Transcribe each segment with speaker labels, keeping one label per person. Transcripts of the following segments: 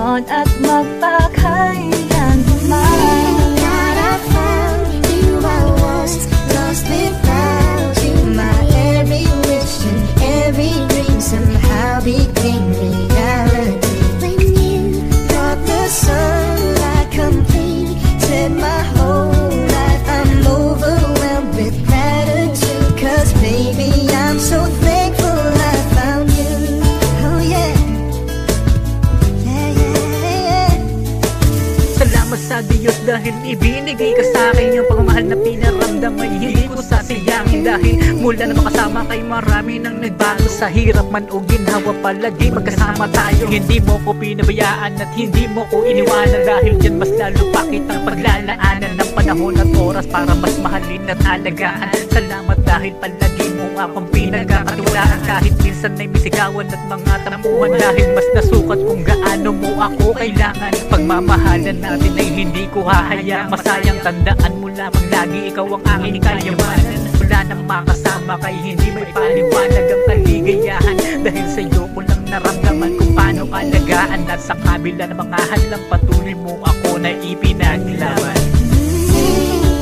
Speaker 1: ngayon at magpakailanman.
Speaker 2: God, I found you, I was lost without you. My every wish and every dream somehow became reality. When you brought the sunlight complete, set my whole life, I'm overwhelmed with gratitude. 'Cause baby, I'm so thankful I found you. Oh yeah, yeah, yeah, yeah.
Speaker 3: Salamat sa Diyos dahil ibinigay ka sa akin yung pagmamahal na pinaramdam ay hindi ko sasayangin. Dahil mula na makasama kay marami nang nagbago, sa hirap man o ginhawa palagi magkasama tayo. Hindi mo ko pinabayaan at hindi mo ko iniwanan, dahil dyan mas lalo pa kitang paglalaanan ng panahon at oras para mas mahalin at alagaan. Salamat dahil palagi mo akong pinagkakatiwalaan, kahit minsan ay misigawan at mga tampuhan, dahil mas nasukat kung gaano mo ako kailangan. Pagmamahalan natin ay hindi ko hahayaan masayang, tandaan mo lamang lagi ikaw ang aking kayamanan. Wala nang makasama kay hindi may paliwanag ang kaligayahan, dahil sa iyo ko lang naramdaman kung paano alagaan. At sa kabila ng mga hadlang patuloy mo ako na ipinaglaban.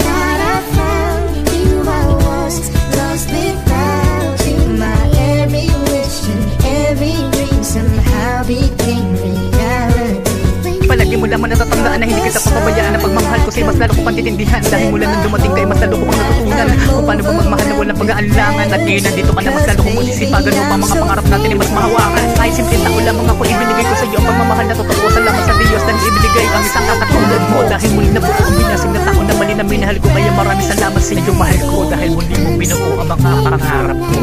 Speaker 2: God, I found you, I was lost without you. My every wish and every dream somehow became reality.
Speaker 3: Palagi mo lamang natatandaan na hindi kita papabayaan. Ang pagmamahal ko sa'yo mas lalo ko pang titindihan, dahil mula nang dumating kayo mas lalo ko pang natutunan kung paano ba magmahal na walang pag-aalangan. At ngayon nandito ka na, mas lalo kong masisipagan upang mga pangarap natin ay mas mahawakan. Kahit simple tao lamang ako, ibinigay ko sa'yo ang pagmamahal na totoo. Salamat sa Diyos dahil ibinigay ang isang kakatulad mo, dahil muli na buo ang binasig na tao na mali na minahal ko. Kaya maraming salamat sa iyo mahal ko, dahil muli mong binuo ang mga pangarap ko.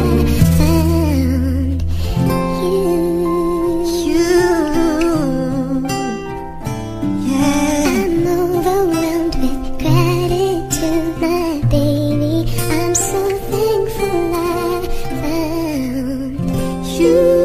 Speaker 2: You